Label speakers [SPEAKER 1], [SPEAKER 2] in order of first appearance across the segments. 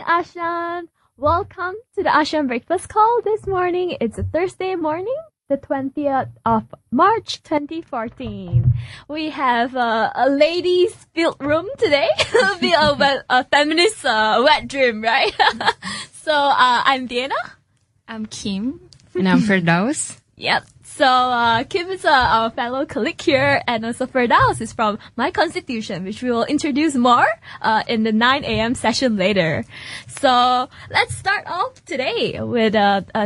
[SPEAKER 1] ASEAN. Welcome to the ASEAN Breakfast Call this morning. It's a Thursday morning, the 20th of March 2014. We have a ladies-filled room today. It'll be a feminist wet dream, right? So I'm Vienna.
[SPEAKER 2] I'm Kim. And I'm Firdaus.
[SPEAKER 1] Yep. So Kim is our fellow colleague here, and also Firdaus is from my constitution, which we will introduce more in the 9 a.m. session later. So let's start off today with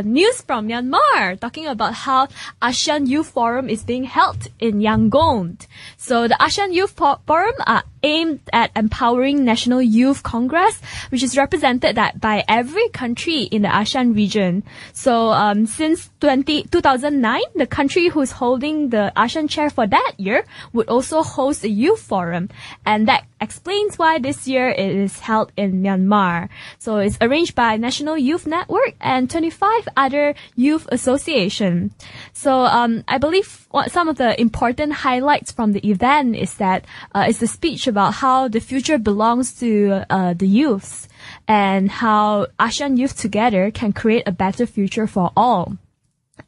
[SPEAKER 1] news from Myanmar, talking about how ASEAN Youth Forum is being held in Yangon. So the ASEAN Youth Forum are aimed at empowering National Youth Congress, which is represented by every country in the ASEAN region. So since 2009, the country who's holding the ASEAN chair for that year would also host a youth forum. And that explains why this year it is held in Myanmar. So it's arranged by National Youth Network and 25 other youth associations. So I believe some of the important highlights from the event is that it's the speech about how the future belongs to the youths and how ASEAN youth together can create a better future for all.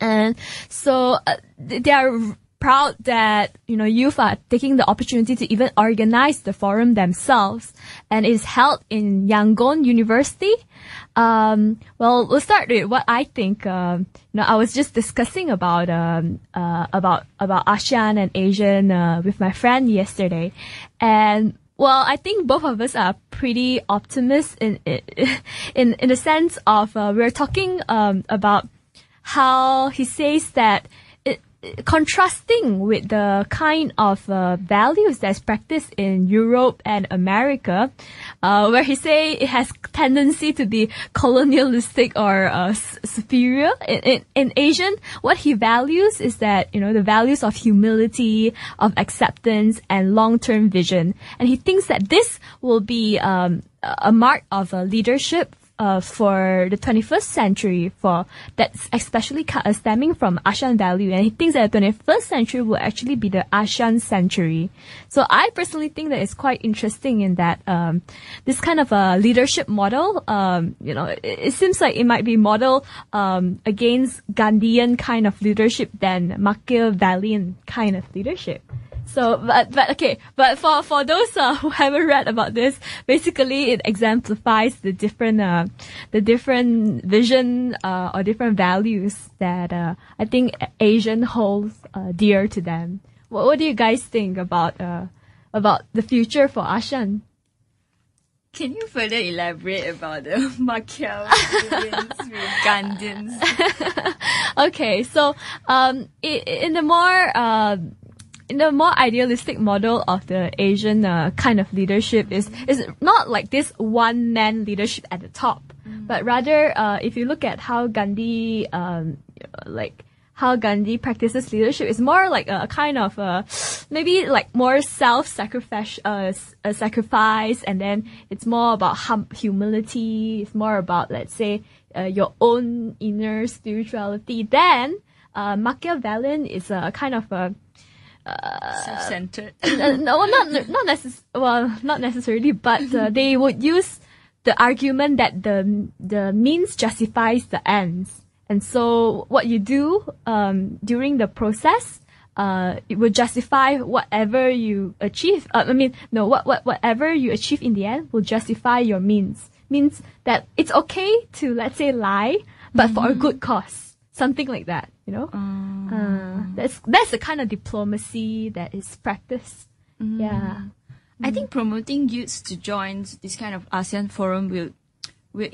[SPEAKER 1] And so they are proud that, youth are taking the opportunity to even organize the forum themselves, and it's held in Yangon University. Well, we'll start with what I think. I was just discussing about ASEAN and Asian with my friend yesterday, and well, I think both of us are pretty optimist in the sense of we're talking about how he says that contrasting with the kind of values that's practiced in Europe and America, where he say it has tendency to be colonialistic or superior. In Asian, what he values is that, the values of humility, of acceptance, and long-term vision. And he thinks that this will be a mark of leadership for the 21st century, for that's especially stemming from ASEAN value, and he thinks that the 21st century will actually be the ASEAN century. So I personally think that it's quite interesting in that this kind of a leadership model, it seems like it might be modeled against Gandhian kind of leadership than Machiavellian kind of leadership. So, but for those who haven't read about this, basically it exemplifies the different vision or different values that I think Asian holds dear to them. What do you guys think about the future for ASEAN?
[SPEAKER 2] Can you further elaborate about the Machiavellians with Gandhians?
[SPEAKER 1] Okay, so in the more idealistic model of the Asian kind of leadership is not like this one-man leadership at the top, but rather if you look at how Gandhi practices leadership, it's more like a kind of maybe like more sacrifice, and then it's more about humility. It's more about, let's say, your own inner spirituality. Then Machiavellian is a kind of a
[SPEAKER 2] self-centered.
[SPEAKER 1] No, not necessarily, but they would use the argument that the means justifies the ends, and so what you do during the process, it will justify whatever you achieve. Whatever you achieve in the end will justify your means. Means that it's okay to, let's say, lie, but for a good cause. Something like that, That's the kind of diplomacy that is practiced. Yeah.
[SPEAKER 2] I think promoting youths to join this kind of ASEAN forum will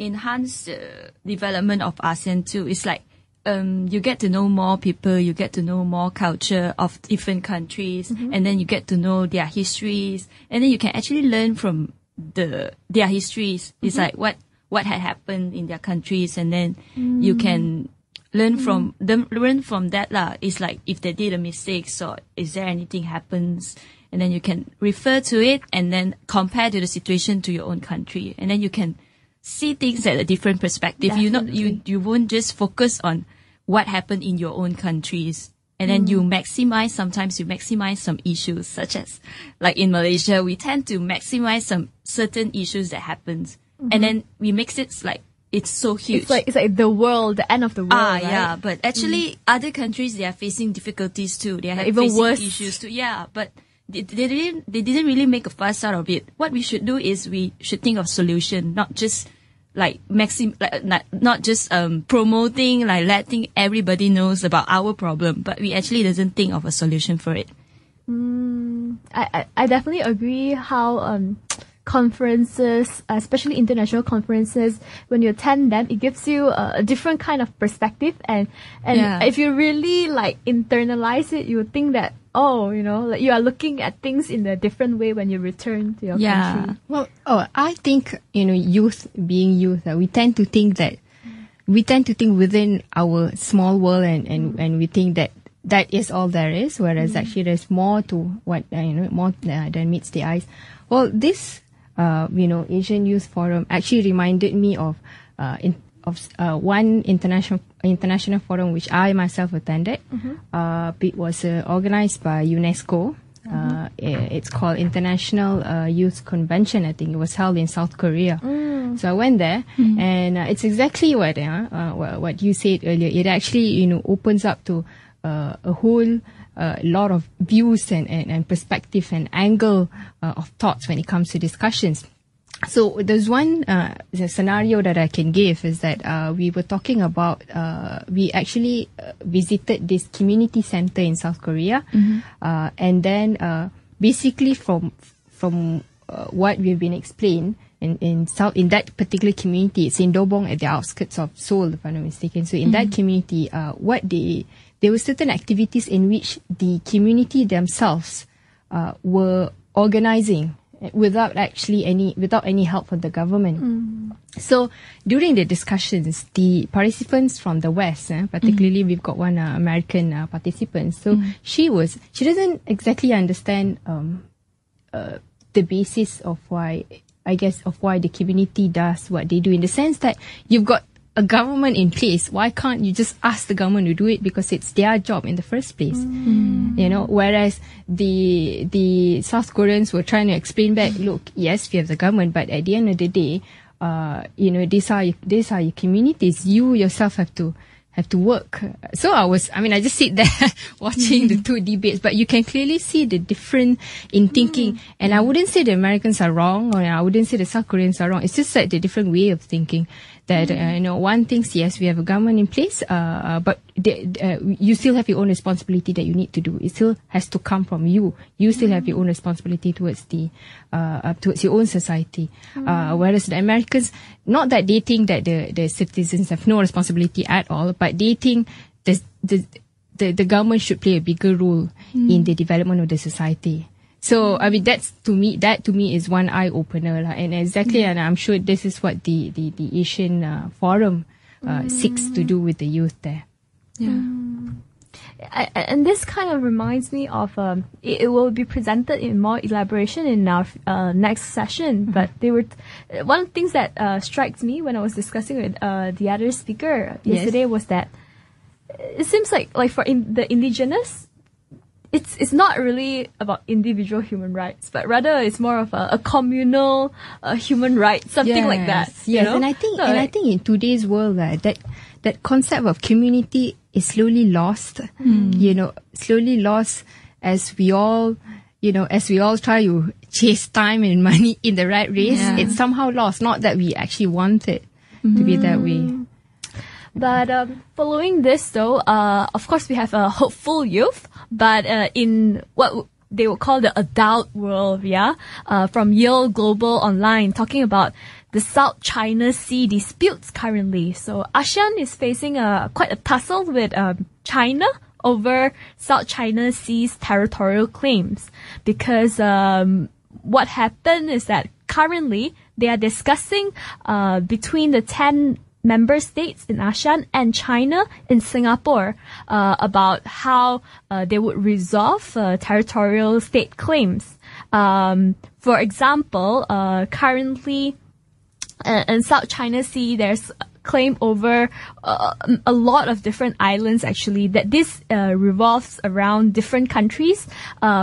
[SPEAKER 2] enhance the development of ASEAN too. It's like you get to know more people, you get to know more culture of different countries, and then you get to know their histories, and then you can actually learn from their histories. It's like what had happened in their countries, and then you can learn from that lah. It's like if they did a mistake, so is there anything happens, and then you can refer to it and then compare to the situation to your own country, and then you can see things at a different perspective.
[SPEAKER 1] Definitely.
[SPEAKER 2] You won't just focus on what happened in your own countries, and then you maximize some issues, such as like in Malaysia, we tend to maximize some certain issues that happens. and then we mix it like it's so huge.
[SPEAKER 1] It's like the world, the end of the world. Right?
[SPEAKER 2] Yeah, but actually other countries, they are facing difficulties too. They are
[SPEAKER 1] even
[SPEAKER 2] facing
[SPEAKER 1] worse
[SPEAKER 2] issues too. Yeah, but they didn't really make a fuss out of it. What we should do is we should think of solution, not just like not just promoting, like letting everybody knows about our problem, but we actually doesn't think of a solution for it.
[SPEAKER 1] I definitely agree how conferences, especially international conferences, when you attend them, it gives you a different kind of perspective, and if you really like internalize it, you would think that like you are looking at things in a different way when you return to your country.
[SPEAKER 3] Well, I think youth being youth, we tend to think within our small world, and we think that is all there is, whereas actually there's more to what more than meets the eyes. Well, this Asian Youth Forum actually reminded me of one international forum which I myself attended. It was organized by UNESCO. It's called International Youth Convention. I think it was held in South Korea. So I went there, and it's exactly what you said earlier. It actually opens up to a whole lot of views and perspective and angle of thoughts when it comes to discussions. So there's one scenario that I can give is that we were talking about, we actually visited this community center in South Korea, and then basically from what we've been explained in that particular community, it's in Dobong at the outskirts of Seoul, if I'm not mistaken. So in that community, there were certain activities in which the community themselves were organizing without any help from the government. So during the discussions, the participants from the West, particularly we've got one American participant. So she doesn't exactly understand the basis of why the community does what they do, in the sense that you've got a government in place. Why can't you just ask the government to do it, because it's their job in the first place? Whereas the South Koreans were trying to explain back, look, yes, we have the government, but at the end of the day, these are your communities. You yourself have to work. So I just sit there watching the two debates, but you can clearly see the difference in thinking. And I wouldn't say the Americans are wrong, or I wouldn't say the South Koreans are wrong. It's just like the different way of thinking. That one thinks, yes, we have a government in place, but you still have your own responsibility that you need to do. It still has to come from you. You still have your own responsibility towards towards your own society. Whereas the Americans, not that they think that the citizens have no responsibility at all, but they think the government should play a bigger role in the development of the society. So, that to me is one eye opener, and exactly, and I'm sure this is what the Asian Forum seeks to do with the youth there.
[SPEAKER 1] Yeah. And this kind of reminds me of, it will be presented in more elaboration in our next session, but one of the things that strikes me when I was discussing with the other speaker yesterday was that it seems like for the indigenous, it's not really about individual human rights, but rather it's more of a communal human rights, something like that.
[SPEAKER 3] Yes, and I think in today's world, that concept of community is slowly lost. Slowly lost as we all try to chase time and money in the rat race. Yeah. It's somehow lost. Not that we actually want it to be that way.
[SPEAKER 1] But following this, though, of course, we have a hopeful youth, but in what they would call the adult world, from Yale Global Online, talking about the South China Sea disputes currently. So ASEAN is facing quite a tussle with China over South China Sea's territorial claims, because what happened is that currently they are discussing between the 10 member states in ASEAN and China in Singapore about how they would resolve territorial state claims. For example, currently in South China Sea, there's claim over a lot of different islands, actually, that this revolves around different countries,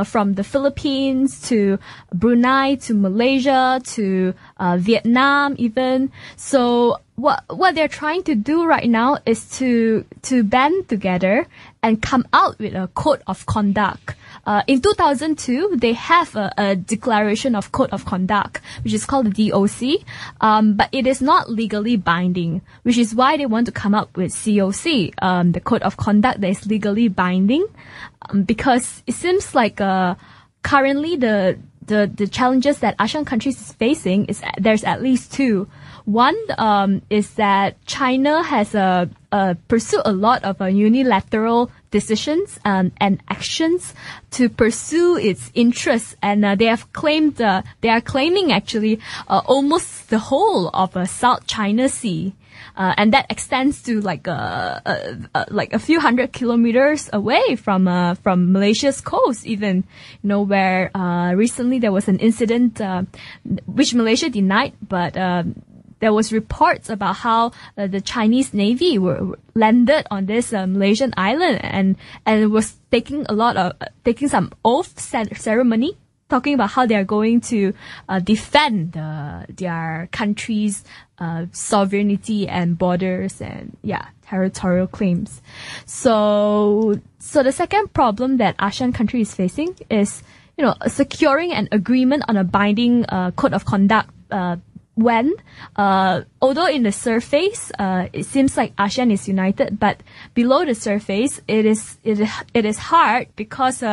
[SPEAKER 1] from the Philippines to Brunei to Malaysia to Vietnam even. So what they're trying to do right now is to band together and come out with a code of conduct. In 2002, they have a declaration of code of conduct, which is called the DOC, but it is not legally binding, which is why they want to come up with COC, the code of conduct that is legally binding, because it seems like currently the challenges that ASEAN countries is facing is there's at least two. One is that China has pursued a lot of unilateral decisions and actions to pursue its interests, and they are claiming actually almost the whole of South China Sea. And that extends to like a few hundred kilometers away from Malaysia's coast, even, where recently there was an incident which Malaysia denied, but there was reports about how the Chinese Navy were landed on this Malaysian island and was taking some oath ceremony, talking about how they are going to defend their country's sovereignty and borders and territorial claims. So the second problem that ASEAN country is facing is securing an agreement on a binding code of conduct. Although in the surface, it seems like ASEAN is united, but below the surface, it is hard because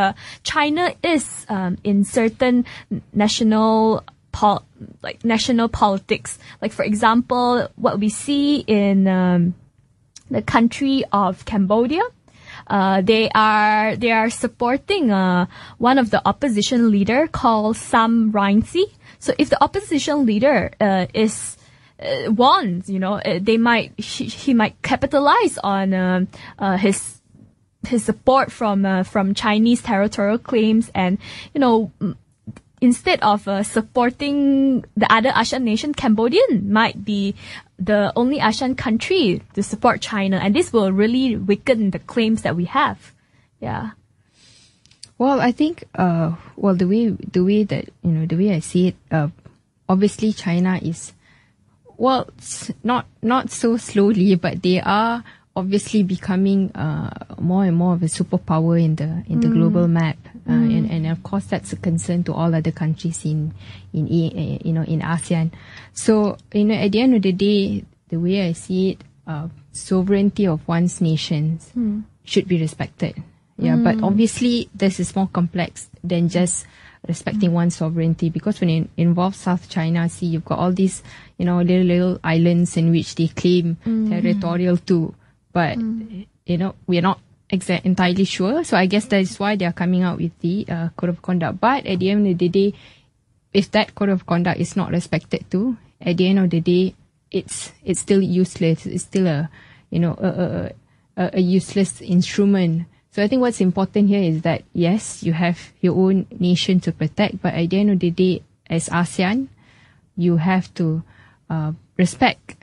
[SPEAKER 1] China is in certain national politics. Like, for example, what we see in the country of Cambodia. They are supporting one of the opposition leader called Sam Rainsy. So if the opposition leader wants, he might capitalize on his support from Chinese territorial claims, and instead of supporting the other ASEAN nation, Cambodian might be the only ASEAN country to support China, and this will really weaken the claims that we have. Yeah.
[SPEAKER 3] Well, I think, the way I see it, obviously China is, not so slowly, but they are obviously becoming more and more of a superpower in the global map, and of course that's a concern to all other countries in ASEAN. So at the end of the day, the way I see it, sovereignty of one's nations should be respected. Yeah, but obviously this is more complex than just respecting one's sovereignty, because when it involves South China Sea, you've got all these little islands in which they claim territorial too. But, we're not entirely sure. So I guess that is why they are coming out with the code of conduct. But at the end of the day, if that code of conduct is not respected too, at the end of the day, it's still useless. It's still a useless instrument. So I think what's important here is that, yes, you have your own nation to protect, but at the end of the day, as ASEAN, you have to respect.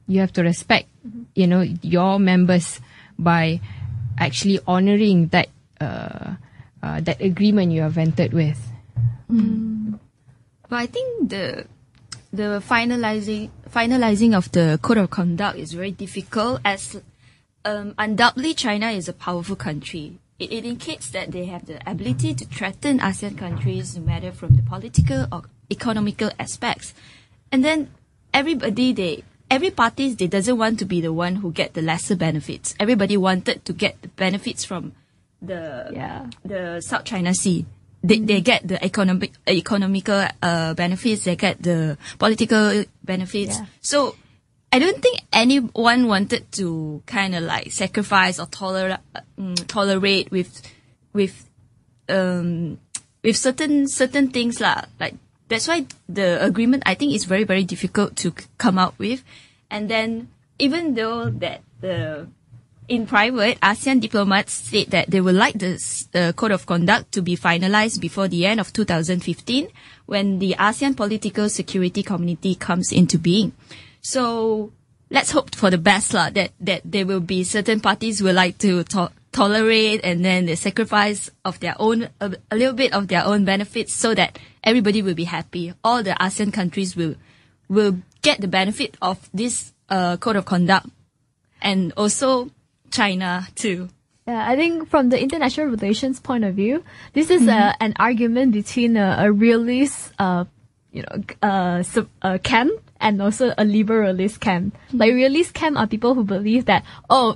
[SPEAKER 3] You have to respect, your members by actually honoring that that agreement you have entered with.
[SPEAKER 2] But I think the finalizing of the code of conduct is very difficult, as undoubtedly China is a powerful country. It indicates that they have the ability to threaten ASEAN countries, no matter from the political or economical aspects. And then every party, they doesn't want to be the one who get the lesser benefits. Everybody wanted to get the benefits from the South China Sea. They get the economical benefits. They get the political benefits. Yeah. So I don't think anyone wanted to kind of like sacrifice or tolerate with certain things lah. Like, that's why the agreement, I think, is very, very difficult to come out with. And then, even though that in private, ASEAN diplomats said that they would like the code of conduct to be finalized before the end of 2015, when the ASEAN Political Security Community comes into being. So let's hope for the best lah, that there will be certain parties will like to tolerate, and then they sacrifice of their own, a little bit of their own benefits, so that everybody will be happy. All the ASEAN countries will get the benefit of this code of conduct, and also China too.
[SPEAKER 1] Yeah, I think from the international relations point of view, this is an argument between a realist, camp and also a liberalist camp. Like, realist camp are people who believe that,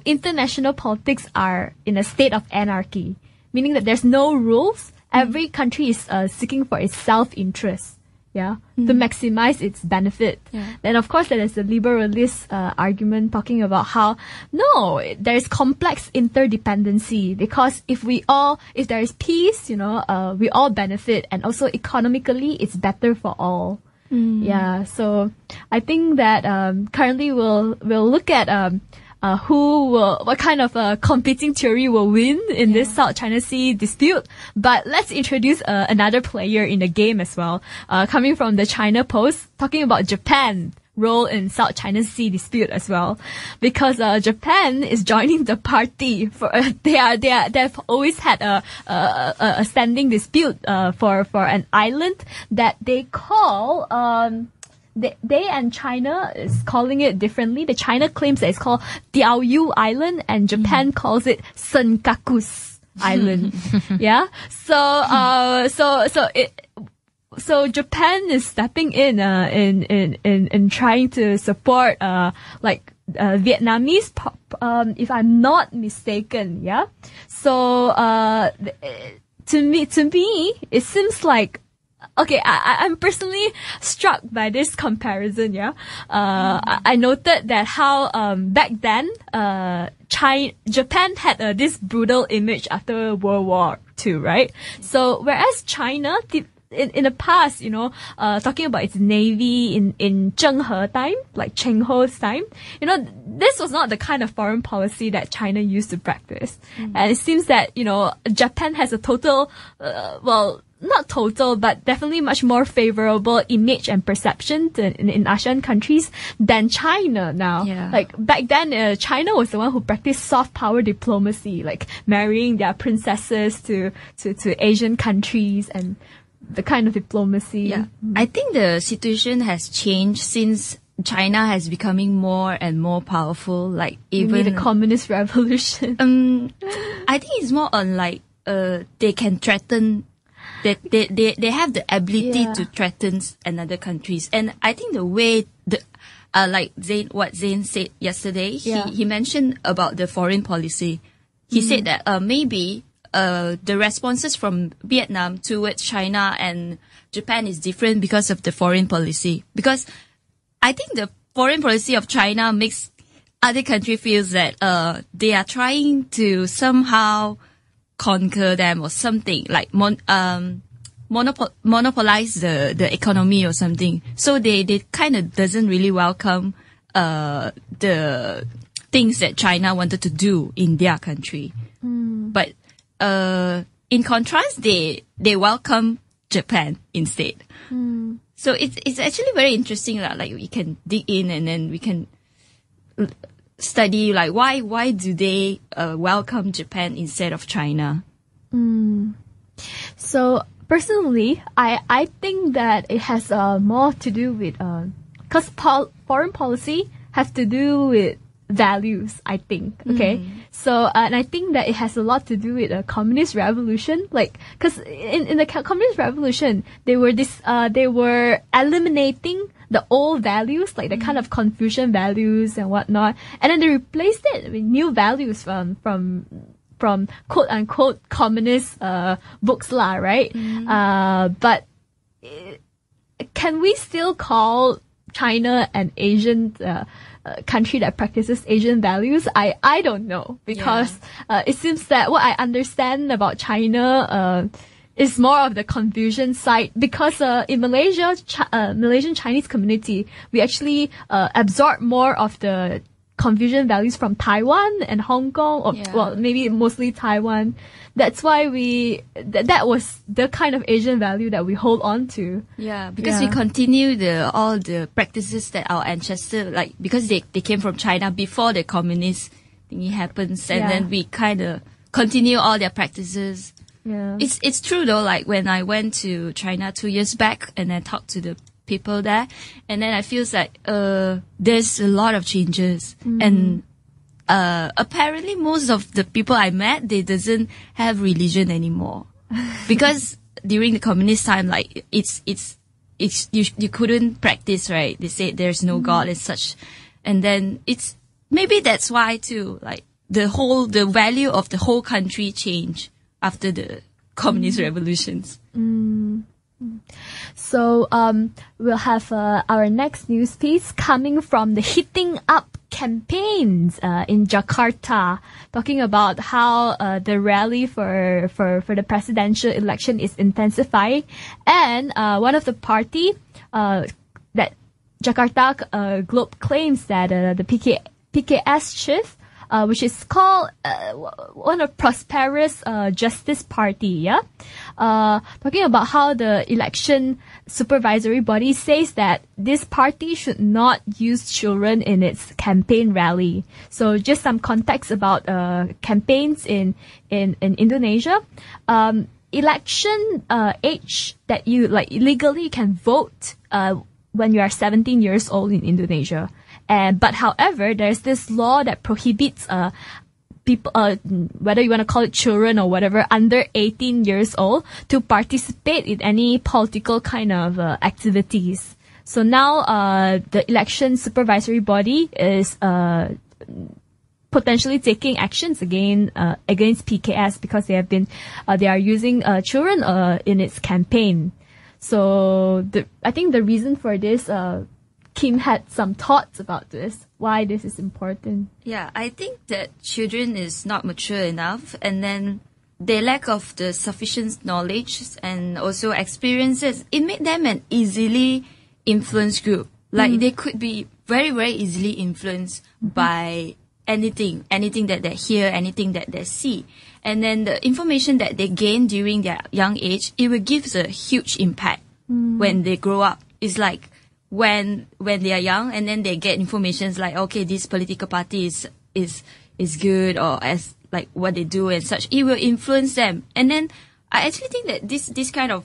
[SPEAKER 1] international politics are in a state of anarchy, meaning that there's no rules. Every country is seeking for its self-interest. Yeah, to maximize its benefit. Yeah. Then of course there is the liberalist argument talking about how there is complex interdependency, because if there is peace, we all benefit, and also economically it's better for all. Yeah, so I think that currently we'll look at what kind of competing theory will win in this South China Sea dispute. But let's introduce another player in the game as well, coming from the China Post, talking about Japan role in South China Sea dispute as well, because Japan is joining the party. They've always had a standing dispute for an island that they call They and China is calling it differently. The China claims that it's called Diaoyu Island, and Japan calls it Senkaku's Island. Yeah. So Japan is stepping in trying to support Vietnamese, if I'm not mistaken. Yeah. So to me, it seems like. Okay, I'm personally struck by this comparison, yeah. I noted that how, back then, Japan had this brutal image after World War II, right? So, whereas China, in the past, talking about its navy in Zheng He time, like Cheng Ho's time, this was not the kind of foreign policy that China used to practice. And it seems that, Japan has a total, not total, but definitely much more favorable image and perception in ASEAN countries than China now. Yeah. Like, back then, China was the one who practiced soft power diplomacy, like marrying their princesses to Asian countries, and the kind of diplomacy.
[SPEAKER 2] Yeah. I think the situation has changed since China has becoming more and more powerful, like even
[SPEAKER 1] the communist revolution.
[SPEAKER 2] I think it's more on they can threaten. They have the ability to threaten another countries. And I think the way like Zain said yesterday, he mentioned about the foreign policy. He said that maybe the responses from Vietnam towards China and Japan is different because of the foreign policy. Because I think the foreign policy of China makes other country feels that they are trying to somehow conquer them or something, like monopolize the economy or something. So they kind of doesn't really welcome the things that China wanted to do in their country. But in contrast, they welcome Japan instead. So it's actually very interesting that like we can dig in and then we can study like why do they welcome Japan instead of China.
[SPEAKER 1] So personally, I think that it has more to do with because foreign policy has to do with values, I think. Okay. So, and I think that it has a lot to do with a communist revolution. Like, cause in the communist revolution, they were eliminating the old values, like the kind of Confucian values and whatnot. And then they replaced it with new values from quote unquote communist, books lah, right? But can we still call China an Asian, country that practices Asian values? I don't know, because it seems that what I understand about China is more of the Confucian side, because in Malaysia, Malaysian Chinese community, we actually absorb more of the Confucian values from Taiwan and Hong Kong, or well, maybe mostly Taiwan. That's why that was the kind of Asian value that we hold on to.
[SPEAKER 2] Yeah, because we continue all the practices that our ancestors, like, because they came from China before the communist thingy happens, and then we kind of continue all their practices.
[SPEAKER 1] Yeah.
[SPEAKER 2] It's true though, like when I went to China 2 years back and I talked to the people there, and then I feel like there's a lot of changes, and apparently most of the people I met, they doesn't have religion anymore. Because during the communist time, like you couldn't practice, right? They said there's no God and such. And then maybe that's why too, like the value of the whole country changed after the communist revolutions.
[SPEAKER 1] So we'll have our next news piece coming from the Heating Up campaigns in Jakarta, talking about how the rally for the presidential election is intensifying, and one of the party that Jakarta Globe claims that the PKS chief, which is called one of Prosperous Justice Party, talking about how the election supervisory body says that this party should not use children in its campaign rally. So just some context about campaigns in Indonesia. Election age that you legally can vote when you are 17 years old in Indonesia. But however, there's this law that prohibits people, whether you want to call it children or whatever, under 18 years old to participate in any political kind of activities. So now the election supervisory body is potentially taking actions against PKS because they are using children in its campaign. So I think the reason for this, Kim had some thoughts about this, why this is important.
[SPEAKER 2] Yeah, I think that children is not mature enough, and then their lack of the sufficient knowledge and also experiences, it made them an easily influenced group. Like they could be very, very easily influenced by anything that they hear, anything that they see. And then the information that they gain during their young age, it will give a huge impact when they grow up. It's like when they are young, and then they get information like, okay, this political party is good, or as like what they do and such, it will influence them. And then I actually think that this kind of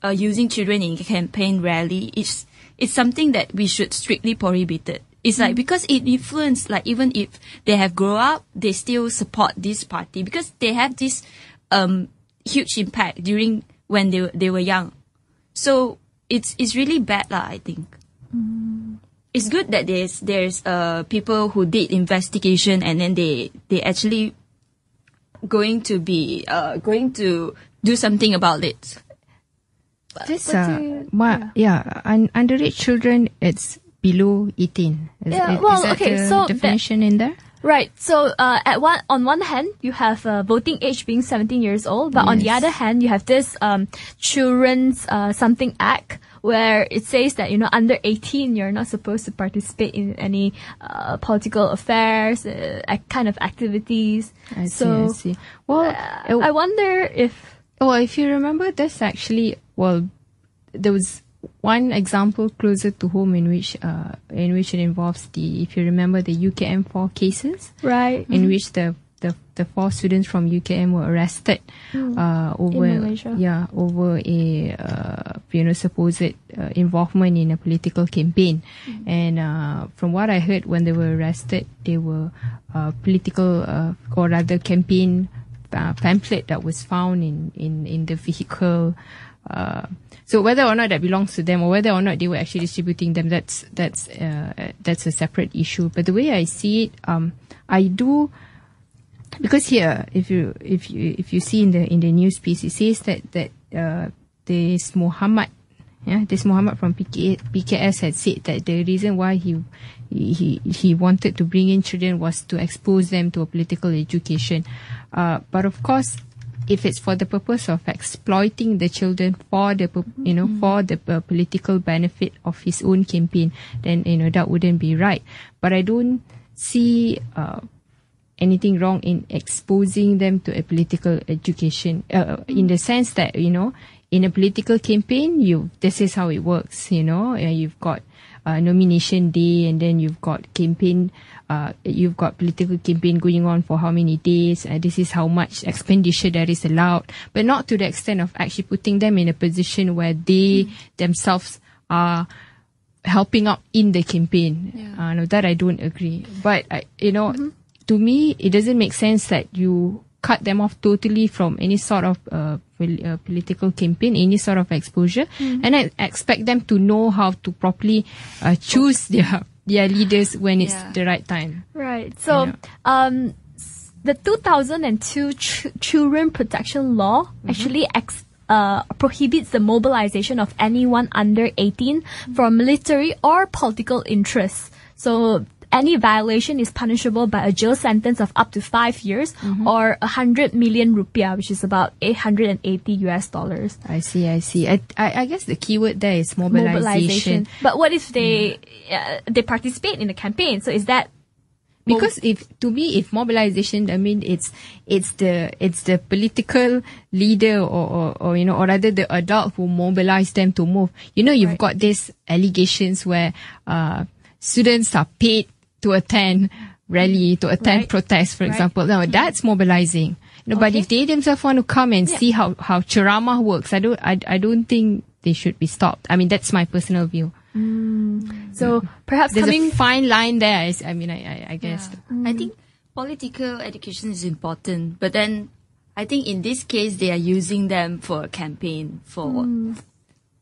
[SPEAKER 2] using children in campaign rally is something that we should strictly prohibit it. It's like, because it influence, like, even if they have grown up, they still support this party because they have this huge impact during when they were young. So it's really bad lah, I think. It's good that there's people who did investigation, and then they actually going to do something about it.
[SPEAKER 3] This underage children, it's below 18. Is that definition in there?
[SPEAKER 1] Right. So, on one hand, you have voting age being 17 years old, but on the other hand, you have this Children's something Act, where it says that, under 18, you're not supposed to participate in any political affairs, kind of activities.
[SPEAKER 3] I see. Well,
[SPEAKER 1] I wonder if...
[SPEAKER 3] Well, if you remember, there's actually, there was one example closer to home in which it involves if you remember, the UKM4 cases,
[SPEAKER 1] right?
[SPEAKER 3] In which the 4 students from UKM were arrested over a supposed involvement in a political campaign. And from what I heard, when they were arrested, they were political or rather campaign pamphlet that was found in the vehicle. So whether or not that belongs to them, or whether or not they were actually distributing them, that's a separate issue. But the way I see it, I do, because here, if you see in the news piece, it says that this Muhammad from PKS had said that the reason why he wanted to bring in children was to expose them to a political education. But of course, if it's for the purpose of exploiting the children for the political benefit of his own campaign, then that wouldn't be right. But I don't see anything wrong in exposing them to a political education, in the sense that, in a political campaign, this is how it works, you've got nomination day, and then you've got political campaign going on for how many days, this is how much expenditure that is allowed, but not to the extent of actually putting them in a position where they themselves are helping out in the campaign. No, that I don't agree. But, to me, it doesn't make sense that you cut them off totally from any sort of political campaign, any sort of exposure, and I expect them to know how to properly choose their leaders when it's the right time.
[SPEAKER 1] Right. So, the 2002 Children Protection Law actually prohibits the mobilization of anyone under 18 for military or political interests. So, any violation is punishable by a jail sentence of up to 5 years or 100 million rupiah, which is about $880.
[SPEAKER 3] I see. I guess the keyword there is mobilization.
[SPEAKER 1] But what if they participate in the campaign? So is that
[SPEAKER 3] because if mobilization, I mean, it's the political leader or rather the adult who mobilized them to move. You've got these allegations where students are paid to attend rally, to attend protest, for example. Now, that's mobilizing. But if they themselves want to come and see how ceramah works, I don't think they should be stopped. I mean, that's my personal view.
[SPEAKER 1] So perhaps
[SPEAKER 3] there's a fine line there. I guess.
[SPEAKER 2] I think political education is important, but then I think in this case they are using them for a campaign for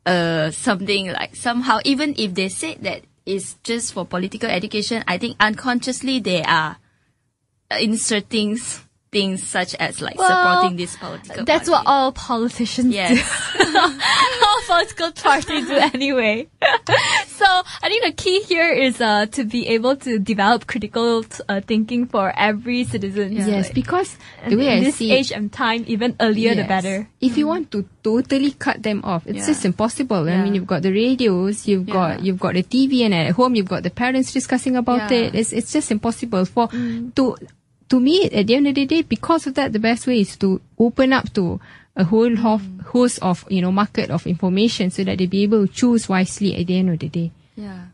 [SPEAKER 2] something like somehow. Even if they said that it's just for political education, I think unconsciously they are inserting things such as supporting this political
[SPEAKER 1] that's
[SPEAKER 2] party.
[SPEAKER 1] What all politicians do. All political parties do anyway. So I think the key here is to be able to develop critical thinking for every citizen.
[SPEAKER 3] Yes, because the way
[SPEAKER 1] in
[SPEAKER 3] I
[SPEAKER 1] this
[SPEAKER 3] see
[SPEAKER 1] age and time, even earlier the better.
[SPEAKER 3] If you want to totally cut them off, it's just impossible. I mean, you've got the radios, you've got the TV, and at home you've got the parents discussing about it. It's just impossible to me, at the end of the day, because of that, the best way is to open up to a whole host of, market of information so that they be able to choose wisely at the end of the day.
[SPEAKER 2] Yeah.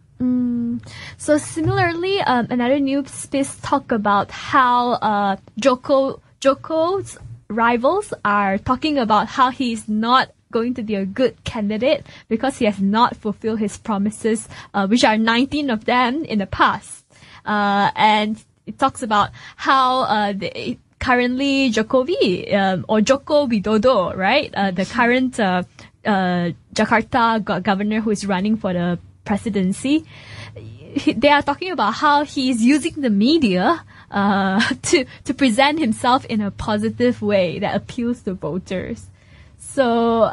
[SPEAKER 1] So similarly, another news piece talk about how Joko's rivals are talking about how he's not going to be a good candidate because he has not fulfilled his promises, which are 19 of them in the past. And it talks about how currently Jokowi or Joko Widodo, right? The current Jakarta governor who is running for the presidency. They are talking about how he's using the media to present himself in a positive way that appeals to voters. So,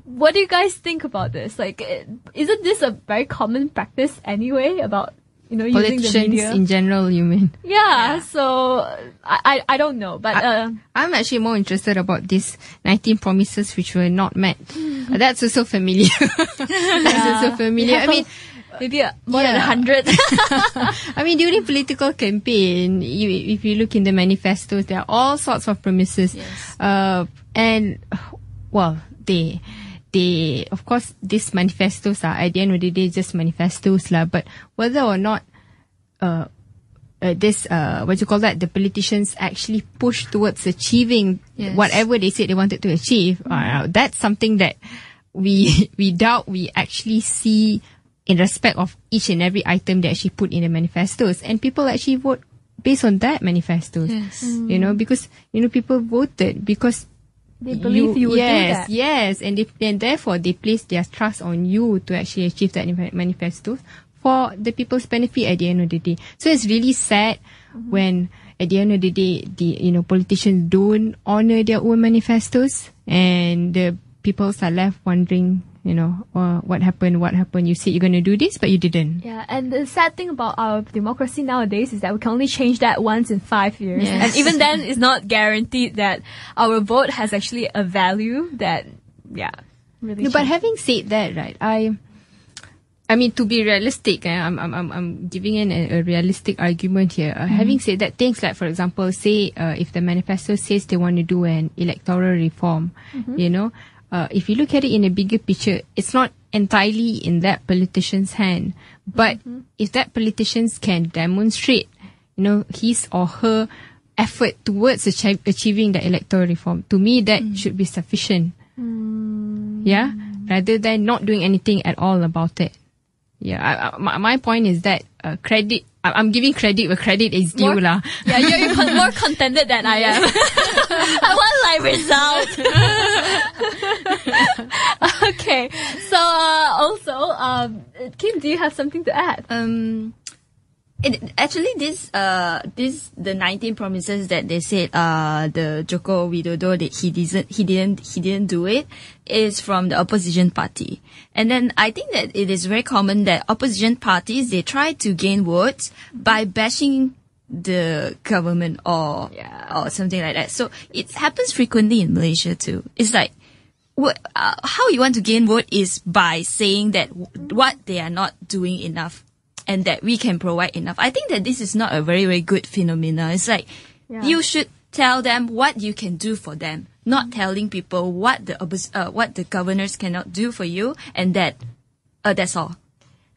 [SPEAKER 1] what do you guys think about this? Isn't this a very common practice anyway about using
[SPEAKER 3] politicians
[SPEAKER 1] the media
[SPEAKER 3] in general, you mean?
[SPEAKER 1] Yeah. So I don't know, but
[SPEAKER 3] I'm actually more interested about these 19 promises which were not met. That's also familiar. That's also familiar. I mean,
[SPEAKER 1] maybe more than 100.
[SPEAKER 3] I mean, during political campaign, if you look in the manifestos, there are all sorts of promises.
[SPEAKER 2] Yes.
[SPEAKER 3] And well, they, of course, these manifestos are at the end of the day just manifestos lah. But whether or not the politicians actually push towards achieving whatever they said they wanted to achieve, that's something that we doubt we actually see in respect of each and every item they actually put in the manifestos, and people actually vote based on that manifestos.
[SPEAKER 2] Yes.
[SPEAKER 3] Because people voted because
[SPEAKER 1] they believe you would do that.
[SPEAKER 3] Yes, and therefore they place their trust on you to actually achieve that manifesto for the people's benefit at the end of the day. So it's really sad when at the end of the day, the politicians don't honor their own manifestos, and the people are left wondering, what happened? You said you're going to do this, but you didn't.
[SPEAKER 1] Yeah, and the sad thing about our democracy nowadays is that we can only change that once in 5 years.
[SPEAKER 2] Yes.
[SPEAKER 1] And even then, it's not guaranteed that our vote has actually a value that, really
[SPEAKER 3] But having said that, right, I mean, to be realistic, I'm giving in a realistic argument here. Having said that, things like, for example, say, if the manifesto says they want to do an electoral reform, you know, if you look at it in a bigger picture, it's not entirely in that politician's hand. But if that politician can demonstrate, you know, his or her effort towards achieving the electoral reform, to me, that should be sufficient. Yeah? Rather than not doing anything at all about it. Yeah, my point is that credit. I'm giving credit where credit is due, lah.
[SPEAKER 1] Yeah, you're more contented than I am. I want like result. Okay, so also, Kim, do you have something to add?
[SPEAKER 2] Actually, the 19 promises that they said, the Joko Widodo, that he didn't do it, is from the opposition party. And then I think that it is very common that opposition parties, they try to gain votes by bashing the government or something like that. So it happens frequently in Malaysia too. It's like, how you want to gain vote is by saying that what they are not doing enough, and that we can provide enough. I think that this is not a very, very good phenomena. It's like, you should tell them what you can do for them, not telling people what the governors cannot do for you, and that's all.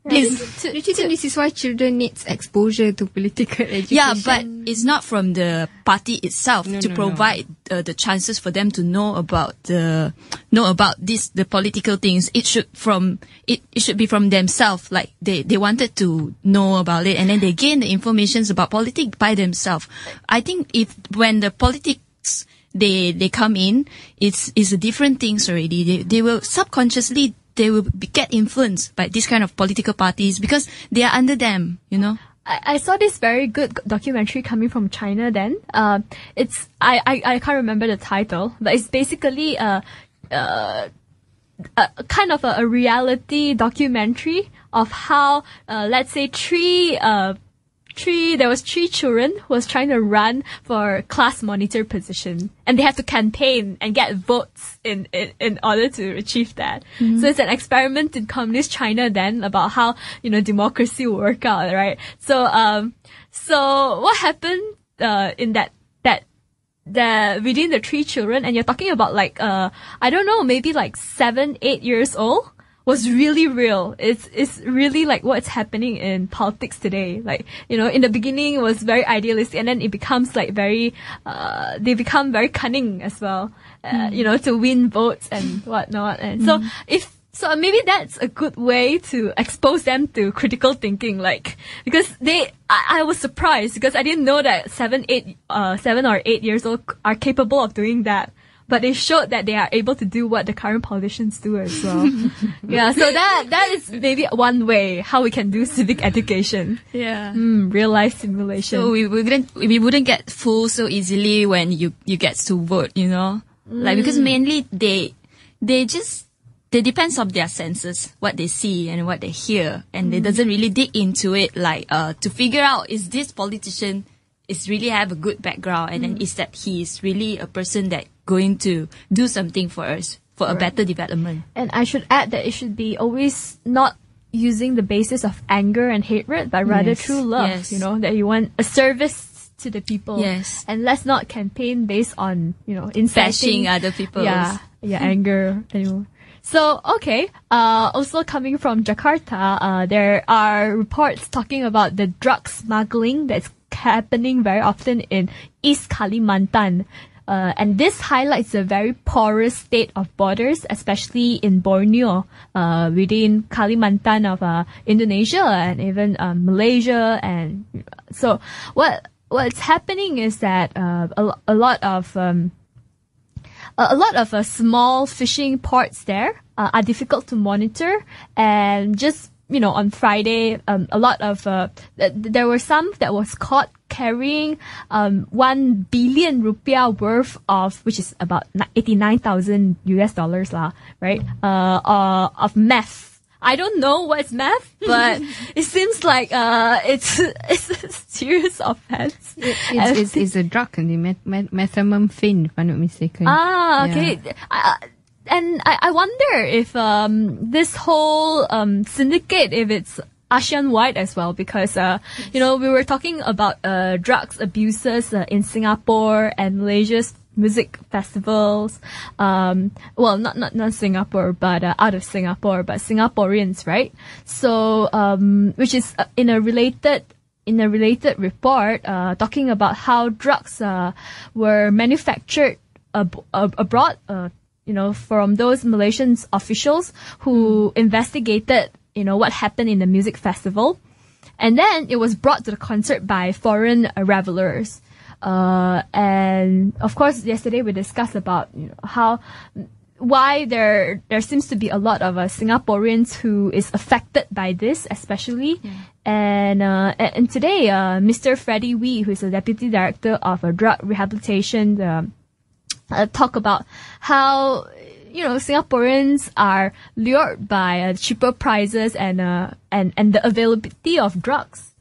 [SPEAKER 3] Do you think this is why children needs exposure to political education?
[SPEAKER 2] Yeah, but it's not from the party itself to provide the chances for them to know about the political things. It should be from themselves. Like they wanted to know about it, and then they gain the information about politics by themselves. I think when the politics they come in, it's a different things already. They will subconsciously. They will get influenced by this kind of political parties because they are under them, you know.
[SPEAKER 1] I saw this very good documentary coming from China then. It's, I can't remember the title, but it's basically, kind of a reality documentary of how, let's say there was three children who was trying to run for class monitor position, and they have to campaign and get votes in order to achieve that. So it's an experiment in communist China then about how, you know, democracy will work out, right? So what happened, in that within the three children, and you're talking about like, I don't know, maybe like 7, 8 years old, was really real. It's really like what's happening in politics today. Like, you know, in the beginning it was very idealistic, and then it becomes like very, they become very cunning as well, you know, to win votes and whatnot. And so maybe that's a good way to expose them to critical thinking, like, because I was surprised because I didn't know that 7 or 8 years old are capable of doing that. But they showed that they are able to do what the current politicians do as well. Yeah, so that is maybe one way how we can do civic education.
[SPEAKER 2] Yeah.
[SPEAKER 1] Real life simulation.
[SPEAKER 2] So we wouldn't get fooled so easily when you get to vote, you know? Like, because mainly they depends on their senses, what they see and what they hear, and they doesn't really dig into it, like, to figure out, is this politician is really have a good background, and then is that he is really a person that going to do something for us, for a better development.
[SPEAKER 1] And I should add that it should be always not using the basis of anger and hatred, but rather true love, you know, that you want a service to the people.
[SPEAKER 2] Yes.
[SPEAKER 1] And let's not campaign based on, you know, inciting
[SPEAKER 2] other people.
[SPEAKER 1] Anger anymore. So, okay, also coming from Jakarta, there are reports talking about the drug smuggling that's happening very often in East Kalimantan. And this highlights the very porous state of borders, especially in Borneo, within Kalimantan of Indonesia and even Malaysia. And so what's happening is that a lot of small fishing ports there are difficult to monitor, and just, you know, on Friday, a lot of there were some that was caught carrying 1 billion rupiah worth of, which is about $89,000 lah, right? Of meth. I don't know what's meth, but it seems like it's a serious offense.
[SPEAKER 3] It's a drug, and the methamphetamine, if I'm not mistaken.
[SPEAKER 1] Okay. I wonder if this whole syndicate, if it's ASEAN-wide as well, because we were talking about drugs abuses in Singapore and Malaysia's music festivals. Well, not Singapore, but out of Singapore, but Singaporeans, right? So which is in a related report talking about how drugs were manufactured abroad, from those Malaysian officials who investigated, what happened in the music festival. And then it was brought to the concert by foreign revelers. And of course, yesterday we discussed about why there seems to be a lot of Singaporeans who is affected by this, especially. Yeah. And today, Mr. Freddie Wee, who is the Deputy Director of Drug Rehabilitation, talk about how Singaporeans are lured by cheaper prices and the availability of drugs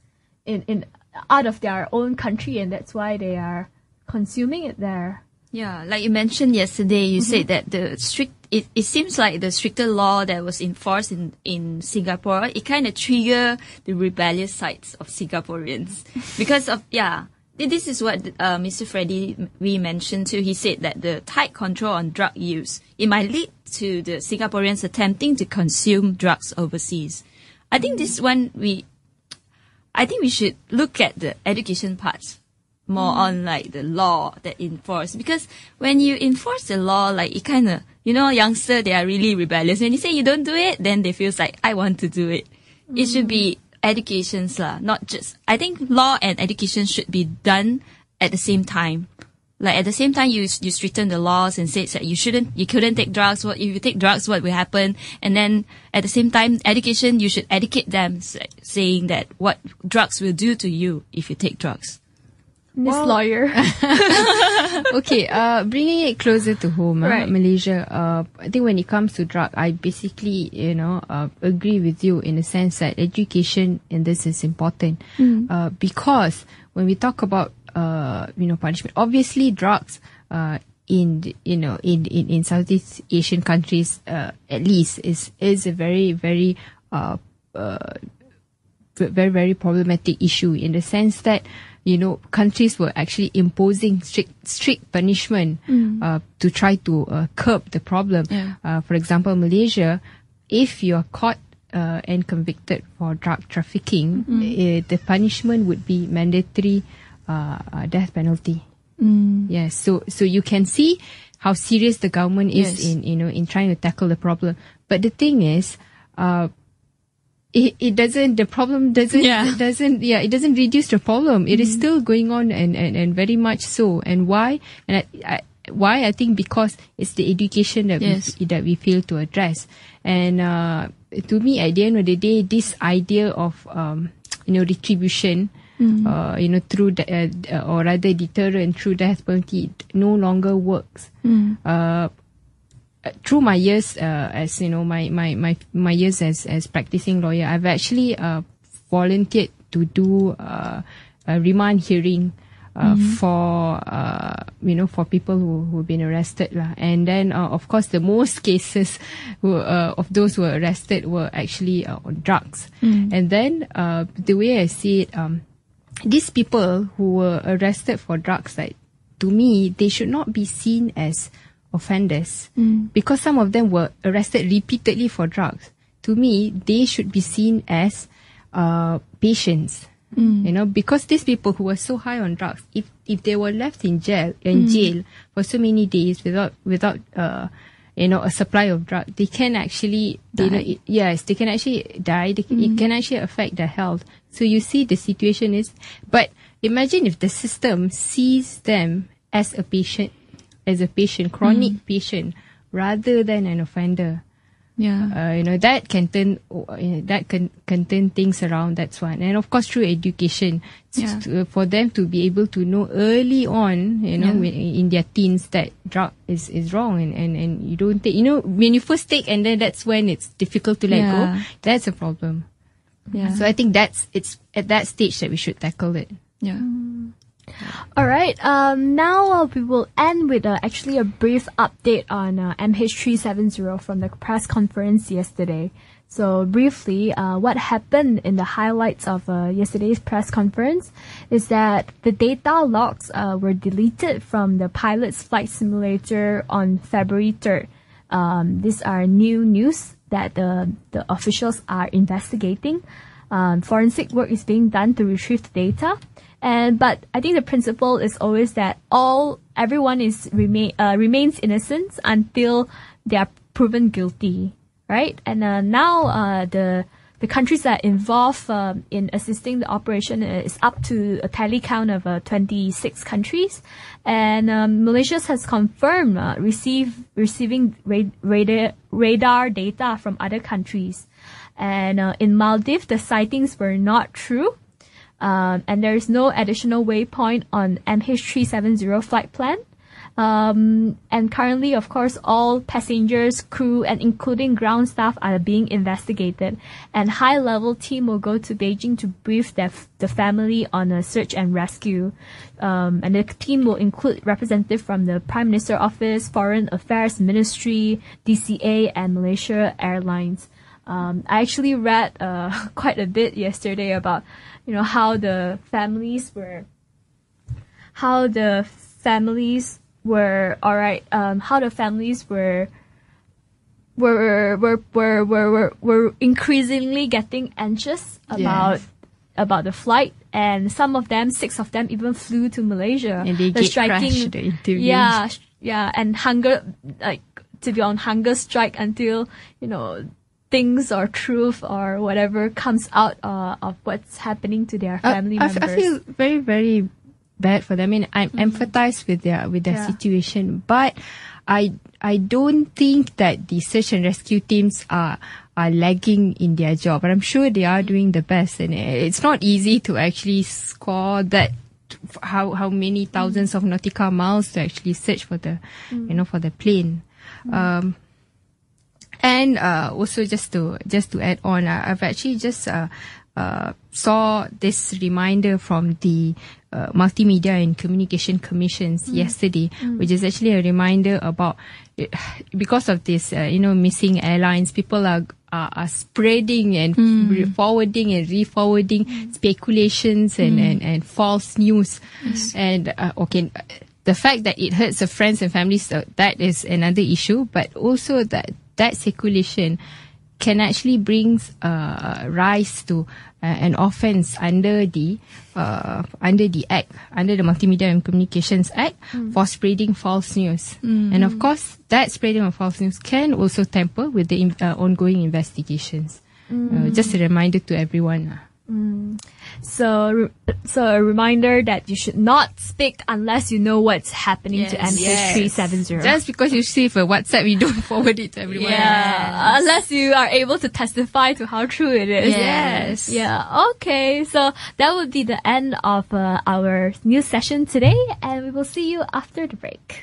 [SPEAKER 1] in out of their own country, and that's why they are consuming it there.
[SPEAKER 2] Yeah, like you mentioned yesterday, you said that it seems like the stricter law that was enforced in Singapore, it kind of trigger the rebellious sides of Singaporeans because of, this is what Mr. Freddie Wee mentioned too. He said that the tight control on drug use, it might lead to the Singaporeans attempting to consume drugs overseas. I think this one we should look at the education parts more on like the law that enforce, because when you enforce the law, like it kind of, youngster, they are really rebellious. When you say you don't do it, then they feels like I want to do it. It should be educations lah, not just, I think law and education should be done at the same time. Like at the same time, you straighten the laws and say that you couldn't take drugs. What if you take drugs? What will happen? And then at the same time, education, you should educate them, saying that what drugs will do to you if you take drugs.
[SPEAKER 1] Miss Lawyer.
[SPEAKER 3] Okay, bringing it closer to home,
[SPEAKER 1] right.
[SPEAKER 3] Malaysia. I think when it comes to drug, I basically, agree with you in the sense that education in this is important. Because when we talk about punishment, obviously drugs in Southeast Asian countries, at least is a very very very problematic issue in the sense that countries were actually imposing strict punishment to try to curb the problem. Yeah. For example, Malaysia, if you are caught and convicted for drug trafficking, the punishment would be mandatory death penalty. Yes, so you can see how serious the government is in trying to tackle the problem. But the thing is, it doesn't reduce the problem. It is still going on and very much so. And why? And I think because it's the education that we fail to address. And to me, at the end of the day, this idea of retribution, through or rather deterrent through death penalty no longer works. Through my years as my years as practicing lawyer, I've actually volunteered to do a remand hearing for people who've been arrested lah. And then of course the most cases of those who were arrested were actually on drugs. And then the way I see it, these people who were arrested for drugs, like, to me, they should not be seen as offenders because some of them were arrested repeatedly for drugs. To me, they should be seen as patients. Because these people who were so high on drugs, if they were left in jail for so many days without a supply of drug, they can actually die. They can actually die. It can actually affect their health. So you see, the situation is. But imagine if the system sees them as a patient, chronic patient, rather than an offender. Yeah. That can turn things around. That's one. And of course, through education, for them to be able to know early on, in their teens, that drug is wrong, and you don't take, when you first take, and then that's when it's difficult to let go. That's a problem. Yeah. So I think it's at that stage that we should tackle it.
[SPEAKER 1] Yeah. All right. right. Now we will end with actually a brief update on MH370 from the press conference yesterday. So briefly, what happened in the highlights of yesterday's press conference is that the data logs were deleted from the pilot's flight simulator on February 3rd. These are new news that the officials are investigating. Forensic work is being done to retrieve the data. But I think the principle is always that everyone remains innocent until they are proven guilty. Right? And now the countries that are involved in assisting the operation is up to a tally count of 26 countries. And Malaysia has confirmed receiving radar data from other countries. And in Maldives, the sightings were not true. And there is no additional waypoint on MH370 flight plan. And currently, of course, all passengers, crew, and including ground staff are being investigated. And high-level team will go to Beijing to brief the family on a search and rescue. And the team will include representatives from the Prime Minister Office, Foreign Affairs Ministry, DCA, and Malaysia Airlines. I actually read quite a bit yesterday about, how the families were increasingly getting anxious about the flight, and some of them, 6 of them, even flew to Malaysia.
[SPEAKER 3] And they crashed the interviews.
[SPEAKER 1] Yeah, and to be on hunger strike until things or truth or whatever comes out of what's happening to their family members.
[SPEAKER 3] I feel very, very bad for them. I mean, I empathize with their situation, but I don't think that the search and rescue teams are lagging in their job. But I'm sure they are doing the best, and it's not easy to actually score that. How many thousands of nautical miles to actually search for the for the plane. And also just to add on, I've actually just saw this reminder from the Multimedia and Communication Commissions yesterday, which is actually a reminder about because of this, missing airlines, people are spreading and forwarding and re-forwarding speculations and false news. Yes. And the fact that it hurts the friends and families, that is another issue, but also that circulation can actually bring rise to an offence under the Act, under the Multimedia and Communications Act, for spreading false news. And of course, that spreading of false news can also tamper with the ongoing investigations. Just a reminder to everyone.
[SPEAKER 1] So a reminder that you should not speak unless you know what's happening to MH370.
[SPEAKER 3] Just because you receive a WhatsApp, you don't forward it to everyone.
[SPEAKER 1] Yeah, unless you are able to testify to how true it is.
[SPEAKER 3] Yes.
[SPEAKER 1] Yeah. Okay. So that would be the end of our news session today, and we will see you after the break.